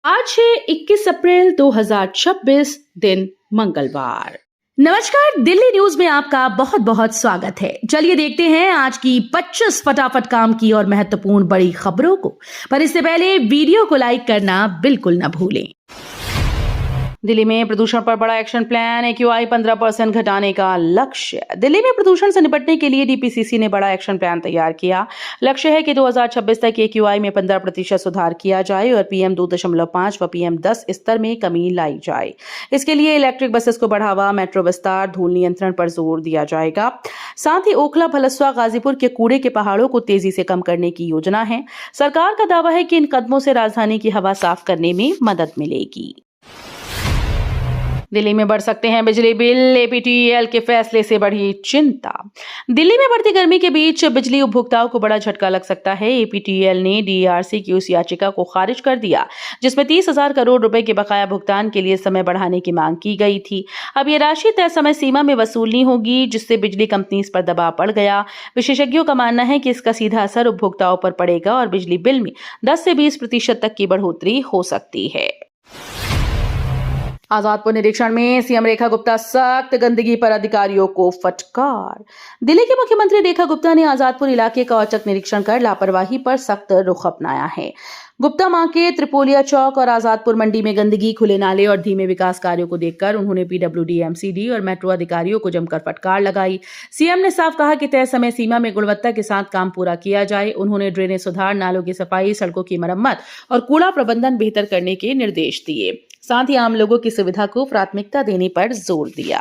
आज है 21 अप्रैल 2026 दिन मंगलवार। नमस्कार, दिल्ली न्यूज में आपका बहुत बहुत स्वागत है। चलिए देखते हैं आज की 25 फटाफट काम की और महत्वपूर्ण बड़ी खबरों को। पर इससे पहले वीडियो को लाइक करना बिल्कुल न भूलें। दिल्ली में प्रदूषण पर बड़ा एक्शन प्लान, AQI 15% घटाने का लक्ष्य। दिल्ली में प्रदूषण से निपटने के लिए DPCC ने बड़ा एक्शन प्लान तैयार किया। लक्ष्य है कि 2026 तक AQI में 15% सुधार किया जाए और PM 2.5 व PM 10 स्तर में कमी लाई जाए। इसके लिए इलेक्ट्रिक बसेस को बढ़ावा, मेट्रो विस्तार, धूल नियंत्रण पर जोर दिया जाएगा। साथ ही ओखला, भलसवा, गाजीपुर के कूड़े के पहाड़ों को तेजी से कम करने की योजना है। सरकार का दावा है कि इन कदमों से राजधानी की हवा साफ करने में मदद मिलेगी। दिल्ली में बढ़ सकते हैं बिजली बिल, APTEL के फैसले से बढ़ी चिंता। दिल्ली में बढ़ती गर्मी के बीच बिजली उपभोक्ताओं को बड़ा झटका लग सकता है। APTEL ने DERC की उस याचिका को खारिज कर दिया जिसमें 30,000 करोड़ रुपए के बकाया भुगतान के लिए समय बढ़ाने की मांग की गई थी। अब ये राशि तय समय सीमा में वसूलनी होगी, जिससे बिजली कंपनीज पर दबाव बढ़ गया। विशेषज्ञों का मानना है कि इसका सीधा असर उपभोक्ताओं पर पड़ेगा और बिजली बिल में 10 से 20% तक की बढ़ोतरी हो सकती है। आजादपुर निरीक्षण में CM रेखा गुप्ता सख्त, गंदगी पर अधिकारियों को फटकार। दिल्ली की मुख्यमंत्री रेखा गुप्ता ने आजादपुर इलाके का औचक निरीक्षण कर लापरवाही पर सख्त रुख अपनाया है। गुप्ता मां के त्रिपोलिया चौक और आजादपुर मंडी में गंदगी, खुले नाले और धीमे विकास कार्यों को देखकर उन्होंने PWD, MCD और मेट्रो अधिकारियों को जमकर फटकार लगाई। CM ने साफ कहा कि तय समय सीमा में गुणवत्ता के साथ काम पूरा किया जाए। उन्होंने ड्रेनेज सुधार, नालों की सफाई, सड़कों की मरम्मत और कूड़ा प्रबंधन बेहतर करने के निर्देश दिए। साथ ही आम लोगों की सुविधा को प्राथमिकता देने पर जोर दिया।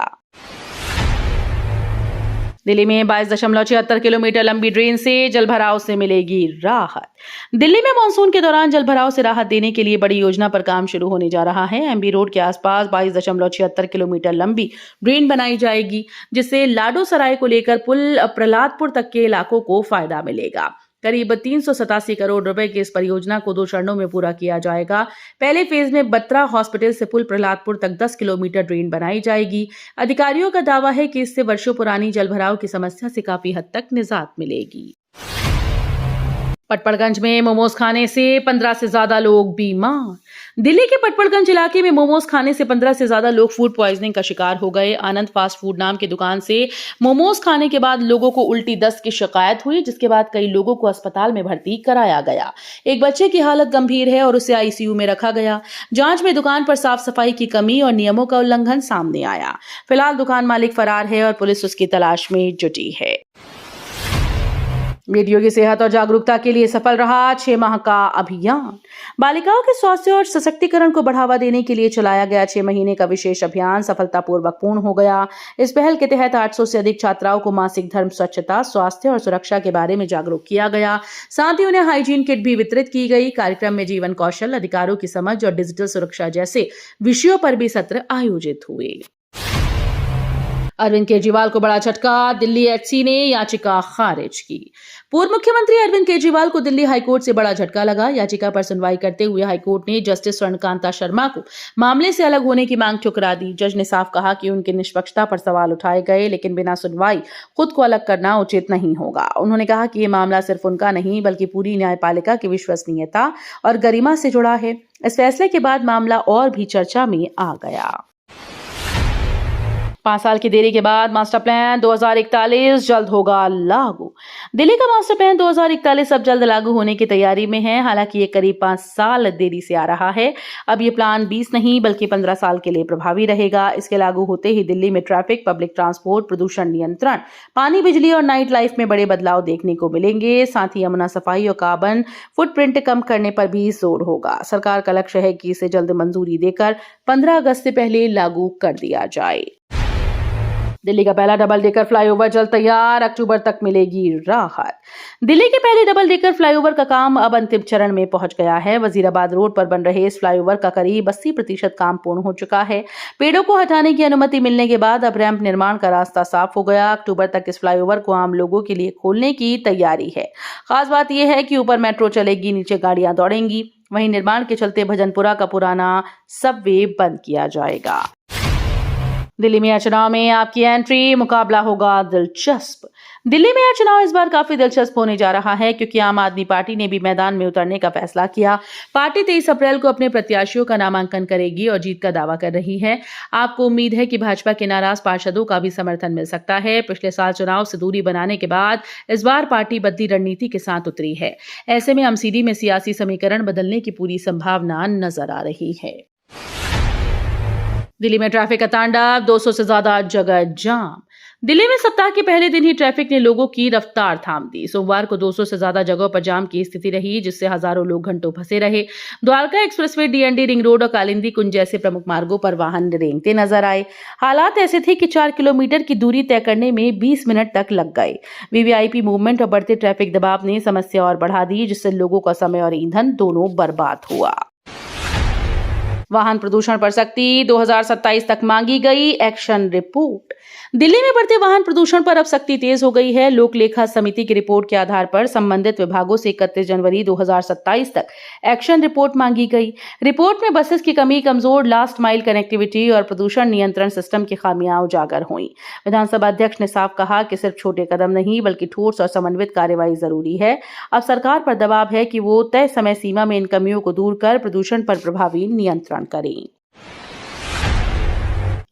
दिल्ली में 22.76 किलोमीटर लंबी ड्रेन से जलभराव से मिलेगी राहत। दिल्ली में मानसून के दौरान जलभराव से राहत देने के लिए बड़ी योजना पर काम शुरू होने जा रहा है। MB रोड के आसपास 22.76 किलोमीटर लंबी ड्रेन बनाई जाएगी, जिससे लाडो सराय को लेकर पुल प्रहलादपुर तक के इलाकों को फायदा मिलेगा। करीब 387 करोड़ रुपए की इस परियोजना को 2 चरणों में पूरा किया जाएगा। पहले फेज में बत्रा हॉस्पिटल से पुल प्रहलादपुर तक 10 किलोमीटर ड्रेन बनाई जाएगी। अधिकारियों का दावा है कि इससे वर्षों पुरानी जलभराव की समस्या से काफी हद तक निजात मिलेगी। पटपड़गंज में मोमोज खाने से 15 से ज्यादा लोग बीमार। दिल्ली के पटपड़गंज इलाके में मोमोज खाने से 15 से ज्यादा लोग फूड पॉइजनिंग का शिकार हो गए। आनंद फास्ट फूड नाम की दुकान से मोमोज खाने के बाद लोगों को उल्टी, दस्त की शिकायत हुई, जिसके बाद कई लोगों को अस्पताल में भर्ती कराया गया। एक बच्चे की हालत गंभीर है और उसे ICU में रखा गया। जांच में दुकान पर साफ सफाई की कमी और नियमों का उल्लंघन सामने आया। फिलहाल दुकान मालिक फरार है और पुलिस उसकी तलाश में जुटी है। बेटियों की सेहत और जागरूकता के लिए सफल रहा 6 माह का अभियान। बालिकाओं के स्वास्थ्य और सशक्तिकरण को बढ़ावा देने के लिए चलाया गया 6 महीने का विशेष अभियान सफलतापूर्वक पूर्ण हो गया। इस पहल के तहत 800 से अधिक छात्राओं को मासिक धर्म, स्वच्छता, स्वास्थ्य और सुरक्षा के बारे में जागरूक किया गया। साथ ही उन्हें हाइजीन किट भी वितरित की गई। कार्यक्रम में जीवन कौशल, अधिकारों की समझ और डिजिटल सुरक्षा जैसे विषयों पर भी सत्र आयोजित हुए। अरविंद केजरीवाल को बड़ा झटका, दिल्ली HC ने याचिका खारिज की। पूर्व मुख्यमंत्री अरविंद केजरीवाल को दिल्ली हाईकोर्ट से बड़ा झटका लगा। याचिका पर सुनवाई करते हुए हाईकोर्ट ने जस्टिस स्वर्णकांता शर्मा को मामले से अलग होने की मांग ठुकरा दी। जज ने साफ कहा कि उनकी निष्पक्षता पर सवाल उठाए गए, लेकिन बिना सुनवाई खुद को अलग करना उचित नहीं होगा। उन्होंने कहा कि ये मामला सिर्फ उनका नहीं बल्कि पूरी न्यायपालिका की विश्वसनीयता और गरिमा से जुड़ा है। इस फैसले के बाद मामला और भी चर्चा में आ गया। 5 साल की देरी के बाद मास्टर प्लान 2041 जल्द होगा लागू। दिल्ली का मास्टर प्लान 2041 अब जल्द लागू होने की तैयारी में है। हालांकि ये करीब 5 साल देरी से आ रहा है। अब ये प्लान 20 नहीं बल्कि 15 साल के लिए प्रभावी रहेगा। इसके लागू होते ही दिल्ली में ट्रैफिक, पब्लिक ट्रांसपोर्ट, प्रदूषण नियंत्रण, पानी, बिजली और नाइट लाइफ में बड़े बदलाव देखने को मिलेंगे। साथ ही यमुना सफाई और कार्बन फुटप्रिंट कम करने पर भी जोर होगा। सरकार का लक्ष्य है कि इसे जल्द मंजूरी देकर 15 अगस्त से पहले लागू कर दिया जाए। दिल्ली का पहला डबल डेकर फ्लाईओवर जल्द तैयार, अक्टूबर तक मिलेगी राहत। दिल्ली के पहले डबल डेकर फ्लाईओवर का काम अब अंतिम चरण में पहुंच गया है। वजीराबाद रोड पर बन रहे इस फ्लाईओवर का करीब 80% काम पूर्ण हो चुका है। पेड़ों को हटाने की अनुमति मिलने के बाद अब रैंप निर्माण का रास्ता साफ हो गया। अक्टूबर तक इस फ्लाईओवर को आम लोगों के लिए खोलने की तैयारी है। खास बात यह है कि ऊपर मेट्रो चलेगी, नीचे गाड़ियां दौड़ेंगी। वहीं निर्माण के चलते भजनपुरा का पुराना सबवे बंद किया जाएगा। दिल्ली में चुनाव में आपकी एंट्री, मुकाबला होगा दिलचस्प। दिल्ली में यह चुनाव इस बार काफी दिलचस्प होने जा रहा है क्योंकि आम आदमी पार्टी ने भी मैदान में उतरने का फैसला किया। पार्टी 23 अप्रैल को अपने प्रत्याशियों का नामांकन करेगी और जीत का दावा कर रही है। आपको उम्मीद है कि भाजपा के नाराज पार्षदों का भी समर्थन मिल सकता है। पिछले साल चुनाव से दूरी बनाने के बाद इस बार पार्टी बदली रणनीति के साथ उतरी है। ऐसे में एमसीडी में सियासी समीकरण बदलने की पूरी संभावना नजर आ रही है। दिल्ली में ट्रैफिक का तांडव, 200 से ज्यादा जगह जाम। दिल्ली में सप्ताह के पहले दिन ही ट्रैफिक ने लोगों की रफ्तार थाम दी। सोमवार को 200 से ज्यादा जगहों पर जाम की स्थिति रही, जिससे हजारों लोग घंटों फंसे रहे। Dwarka expressway, DND ring road और कालिंदी कुंज जैसे प्रमुख मार्गों पर वाहन रेंगते नजर आए। हालात ऐसे थे कि 4 किलोमीटर की दूरी तय करने में 20 मिनट तक लग गए। वीवीआईपी मूवमेंट और बढ़ते ट्रैफिक दबाव ने समस्या और बढ़ा दी, जिससे लोगों का समय और ईंधन दोनों बर्बाद हुआ। वाहन प्रदूषण पर सख्ती, 2027 तक मांगी गई एक्शन रिपोर्ट। दिल्ली में बढ़ते वाहन प्रदूषण पर अब सख्ती तेज हो गई है। लोक लेखा समिति की रिपोर्ट के आधार पर संबंधित विभागों से 31 जनवरी 2027 तक एक्शन रिपोर्ट मांगी गई। रिपोर्ट में बसेस की कमी, कमजोर लास्ट माइल कनेक्टिविटी और प्रदूषण नियंत्रण सिस्टम की खामियां उजागर हुई। विधानसभा अध्यक्ष ने साफ कहा कि सिर्फ छोटे कदम नहीं बल्कि ठोस और समन्वित कार्रवाई जरूरी है। अब सरकार पर दबाव है कि वो तय समय सीमा में इन कमियों को दूर कर प्रदूषण पर प्रभावी नियंत्रण करें।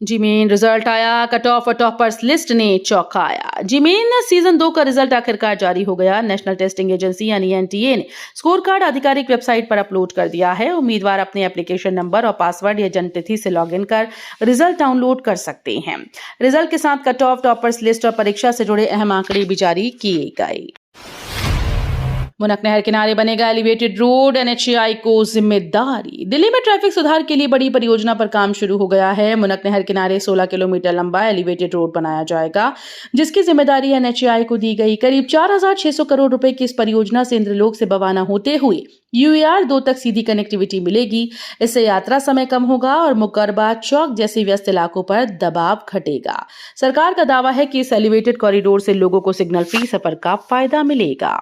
जीमेन रिजल्ट आया, कट ऑफ और टॉपर्स लिस्ट ने चौंकाया। जीमेन सीजन 2 का रिजल्ट आखिरकार जारी हो गया। नेशनल टेस्टिंग एजेंसी यानी एनटीए ने स्कोर कार्ड आधिकारिक वेबसाइट पर अपलोड कर दिया है। उम्मीदवार अपने एप्लीकेशन नंबर और पासवर्ड या जन्मतिथि से लॉगिन कर रिजल्ट डाउनलोड कर सकते हैं। रिजल्ट के साथ कट ऑफ, टॉपर्स लिस्ट और परीक्षा से जुड़े अहम आंकड़े भी जारी किए गए। मुनक नहर किनारे बनेगा एलिवेटेड रोड, एनएचएआई को जिम्मेदारी। दिल्ली में ट्रैफिक सुधार के लिए बड़ी परियोजना पर काम शुरू हो गया है। मुनक नहर किनारे 16 किलोमीटर लंबा एलिवेटेड रोड बनाया जाएगा, जिसकी जिम्मेदारी एनएचएआई को दी गई। करीब 4,600 करोड़ रुपए की इस परियोजना से इंद्रलोक से बवाना होते हुए यूएआर 2 तक सीधी कनेक्टिविटी मिलेगी। इससे यात्रा समय कम होगा और मुकरबा चौक जैसे व्यस्त इलाकों पर दबाव घटेगा। सरकार का दावा है कि इस एलिवेटेड कॉरिडोर से लोगों को सिग्नल फ्री सफर का फायदा मिलेगा।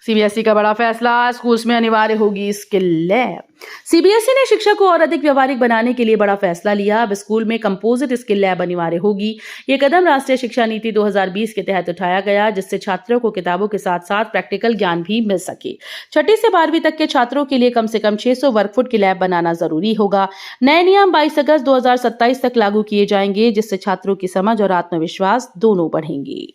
सीबीएसई का बड़ा फैसला, स्कूल्स में अनिवार्य होगी स्किल लैब। सीबीएसई ने शिक्षा को और अधिक व्यवहारिक बनाने के लिए बड़ा फैसला लिया। अब स्कूल में कंपोजिट स्किल लैब अनिवार्य होगी। ये कदम राष्ट्रीय शिक्षा नीति 2020 के तहत उठाया गया, जिससे छात्रों को किताबों के साथ साथ प्रैक्टिकल ज्ञान भी मिल सके। 6ठी से 12वीं तक के छात्रों के लिए कम से कम 600 वर्कफुट की लैब बनाना जरूरी होगा। नए नियम 22 अगस्त 2027 तक लागू किए जाएंगे, जिससे छात्रों की समझ और आत्मविश्वास दोनों बढ़ेंगे।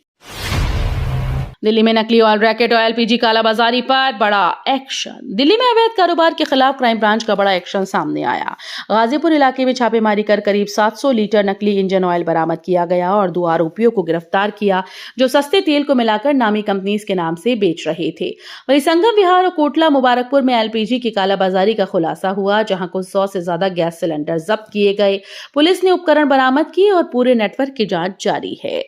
दिल्ली में नकली ऑयल रैकेट और एलपीजी कालाबाजारी पर बड़ा एक्शन। दिल्ली में अवैध कारोबार के खिलाफ क्राइम ब्रांच का बड़ा एक्शन सामने आया। गाजीपुर इलाके में छापेमारी कर करीब 700 लीटर नकली इंजन ऑयल बरामद किया गया और 2 आरोपियों को गिरफ्तार किया, जो सस्ते तेल को मिलाकर नामी कंपनीज के नाम से बेच रहे थे। वहीं संगम विहार और कोटला मुबारकपुर में एलपीजी की कालाबाजारी का खुलासा हुआ, जहां कुछ 100 से ज्यादा गैस सिलेंडर जब्त किए गए। पुलिस ने उपकरण बरामद किए और पूरे नेटवर्क की जांच जारी है।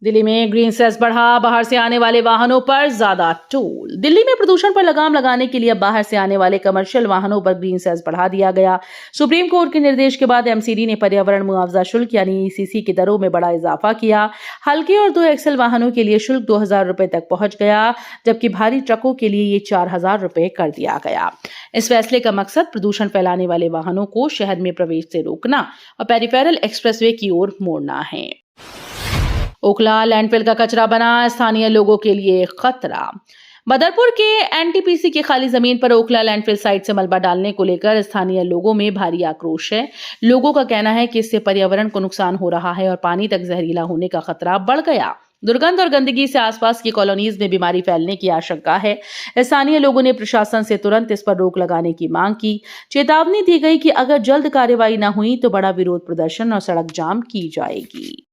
दिल्ली में ग्रीन सेस बढ़ा, बाहर से आने वाले वाहनों पर ज्यादा टोल। दिल्ली में प्रदूषण पर लगाम लगाने के लिए बाहर से आने वाले कमर्शियल वाहनों पर ग्रीन सेस बढ़ा दिया गया। सुप्रीम कोर्ट के निर्देश के बाद एमसीडी ने पर्यावरण मुआवजा शुल्क यानी ईसीसी की दरों में बड़ा इजाफा किया। हल्के और 2 एक्सल वाहनों के लिए शुल्क 2,000 रुपए तक पहुंच गया, जबकि भारी ट्रकों के लिए ये 4,000 रुपए कर दिया गया। इस फैसले का मकसद प्रदूषण फैलाने वाले वाहनों को शहर में प्रवेश से रोकना और पेरिफेरल एक्सप्रेसवे की ओर मोड़ना है। ओखला लैंडफिल का कचरा बना, स्थानीय लोगों के लिए खतरा। बदरपुर के एनटीपीसी की खाली जमीन पर ओखला लैंडफिल साइट से मलबा डालने को लेकर स्थानीय लोगों में भारी आक्रोश है। लोगों का कहना है कि इससे पर्यावरण को नुकसान हो रहा है और पानी तक जहरीला होने का खतरा बढ़ गया। दुर्गंध और गंदगी से आसपास की कॉलोनीज में बीमारी फैलने की आशंका है। स्थानीय लोगों ने प्रशासन से तुरंत इस पर रोक लगाने की मांग की। चेतावनी दी गई कि अगर जल्द कार्रवाई न हुई तो बड़ा विरोध प्रदर्शन और सड़क जाम की जाएगी।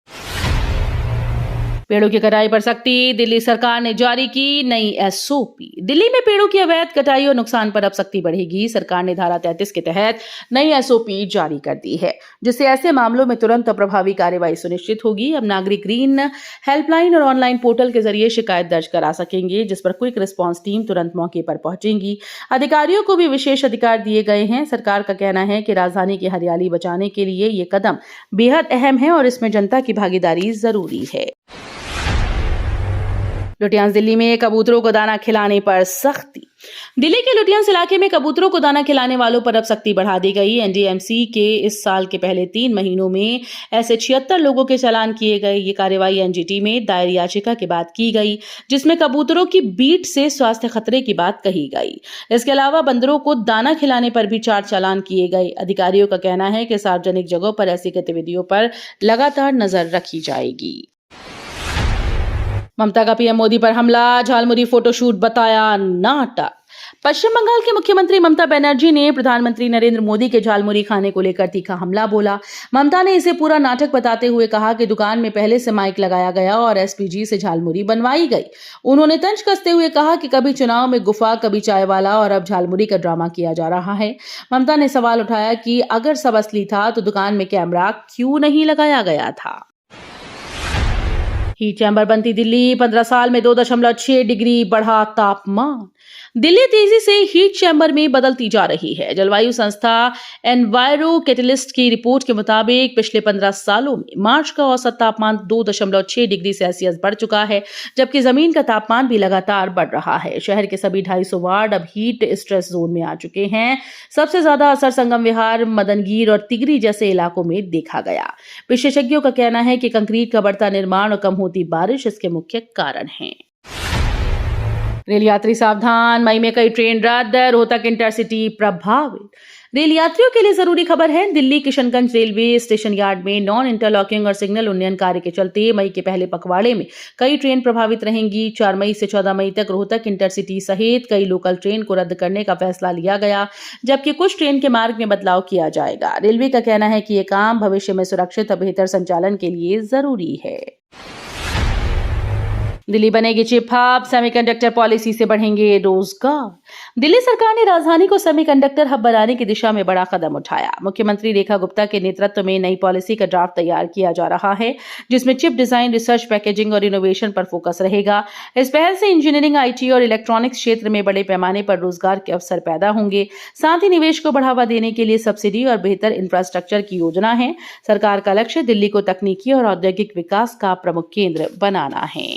पेड़ों की कटाई पर सख्ती, दिल्ली सरकार ने जारी की नई एसओपी। दिल्ली में पेड़ों की अवैध कटाई और नुकसान पर अब सख्ती बढ़ेगी। सरकार ने धारा 33 के तहत नई एसओपी जारी कर दी है, जिससे ऐसे मामलों में तुरंत और प्रभावी कार्रवाई सुनिश्चित होगी। अब नागरिक ग्रीन हेल्पलाइन और ऑनलाइन पोर्टल के जरिए शिकायत दर्ज करा सकेंगे, जिस पर क्विक रिस्पांस टीम तुरंत मौके पर पहुंचेंगी। अधिकारियों को भी विशेष अधिकार दिए गए हैं। सरकार का कहना है कि राजधानी की हरियाली बचाने के लिए ये कदम बेहद अहम है और इसमें जनता की भागीदारी जरूरी है। लुटियांस दिल्ली में कबूतरों को दाना खिलाने पर सख्ती। दिल्ली के लुटियांस इलाके में कबूतरों को दाना खिलाने वालों पर अब सख्ती बढ़ा दी गई। एनडीएमसी के इस साल के पहले 3 महीनों में ऐसे 76 लोगों के चालान किए गए। ये कार्रवाई एनजीटी में दायर याचिका के बाद की गई, जिसमें कबूतरों की बीट से स्वास्थ्य खतरे की बात कही गई। इसके अलावा बंदरों को दाना खिलाने पर भी 4 चालान किए गए। अधिकारियों का कहना है कि सार्वजनिक जगहों पर ऐसी गतिविधियों पर लगातार नजर रखी जाएगी। ममता का पीएम मोदी पर हमला, झालमुरी फोटोशूट बताया नाटक। पश्चिम बंगाल के मुख्यमंत्री ममता बनर्जी ने प्रधानमंत्री नरेंद्र मोदी के झालमुरी खाने को लेकर तीखा हमला बोला। ममता ने इसे पूरा नाटक बताते हुए कहा कि दुकान में पहले से माइक लगाया गया और एसपीजी से झालमुरी बनवाई गई। उन्होंने तंज कसते हुए कहा कि कभी चुनाव में गुफा, कभी चाय वाला और अब झालमुरी का ड्रामा किया जा रहा है। ममता ने सवाल उठाया कि अगर सब असली था तो दुकान में कैमरा क्यों नहीं लगाया गया था। हीट चैम्बर बनती दिल्ली, 15 साल में 2.6 डिग्री बढ़ा तापमान। दिल्ली तेजी से हीट चैम्बर में बदलती जा रही है। जलवायु संस्था एनवायरो कैटलिस्ट की रिपोर्ट के मुताबिक पिछले 15 सालों में मार्च का औसत तापमान 2.6 डिग्री सेल्सियस बढ़ चुका है, जबकि जमीन का तापमान भी लगातार बढ़ रहा है। शहर के सभी 250 वार्ड अब हीट स्ट्रेस जोन में आ चुके हैं। सबसे ज्यादा असर संगम विहार, मदनगीर और तिगरी जैसे इलाकों में देखा गया। विशेषज्ञों का कहना है कि कंक्रीट का बढ़ता निर्माण और कम होती बारिश इसके मुख्य कारण हैं। रेल यात्री सावधान, मई में कई ट्रेन रद्द, रोहतक इंटरसिटी प्रभावित। रेल यात्रियों के लिए जरूरी खबर है। Delhi Kishanganj railway station yard में नॉन इंटरलॉकिंग और सिग्नल उन्नयन कार्य के चलते मई के पहले पखवाड़े में कई ट्रेन प्रभावित रहेंगी। 4 मई से 14 मई तक रोहतक इंटरसिटी सहित कई लोकल ट्रेन को रद्द करने का फैसला लिया गया, जबकि कुछ ट्रेन के मार्ग में बदलाव किया जाएगा। रेलवे का कहना है कि ये काम भविष्य में सुरक्षित और बेहतर संचालन के लिए जरूरी है। दिल्ली बनेगी चिप हब, सेमीकंडक्टर पॉलिसी से बढ़ेंगे रोजगार। दिल्ली सरकार ने राजधानी को सेमीकंडक्टर हब बनाने की दिशा में बड़ा कदम उठाया। मुख्यमंत्री रेखा गुप्ता के नेतृत्व में नई पॉलिसी का ड्राफ्ट तैयार किया जा रहा है, जिसमें चिप डिजाइन, रिसर्च, पैकेजिंग और इनोवेशन पर फोकस रहेगा। इस पहल से इंजीनियरिंग, आईटी और इलेक्ट्रॉनिक्स क्षेत्र में बड़े पैमाने पर रोजगार के अवसर पैदा होंगे। साथ ही निवेश को बढ़ावा देने के लिए सब्सिडी और बेहतर इंफ्रास्ट्रक्चर की योजना है। सरकार का लक्ष्य दिल्ली को तकनीकी और औद्योगिक विकास का प्रमुख केंद्र बनाना है।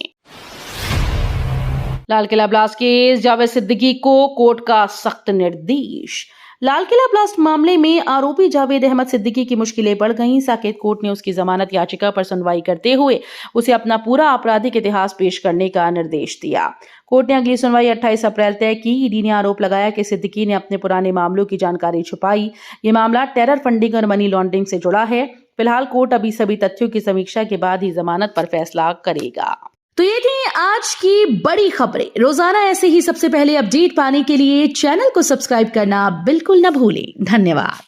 लाल किला ब्लास्ट केस, जावेद सिद्दीकी को कोर्ट का सख्त निर्देश। लाल किला ब्लास्ट मामले में आरोपी जावेद अहमद सिद्दीकी की मुश्किलें बढ़ गईं। साकेत कोर्ट ने उसकी जमानत याचिका पर सुनवाई करते हुए उसे अपना पूरा आपराधिक इतिहास पेश करने का निर्देश दिया। कोर्ट ने अगली सुनवाई 28 अप्रैल तय की। ईडी ने आरोप लगाया कि सिद्दीकी ने अपने पुराने मामलों की जानकारी छुपाई। ये मामला टेरर फंडिंग और मनी लॉन्ड्रिंग से जुड़ा है। फिलहाल कोर्ट अभी सभी तथ्यों की समीक्षा के बाद ही जमानत पर फैसला करेगा। तो ये थी आज की बड़ी खबरें। रोजाना ऐसे ही सबसे पहले अपडेट पाने के लिए चैनल को सब्सक्राइब करना बिल्कुल न भूलें। धन्यवाद।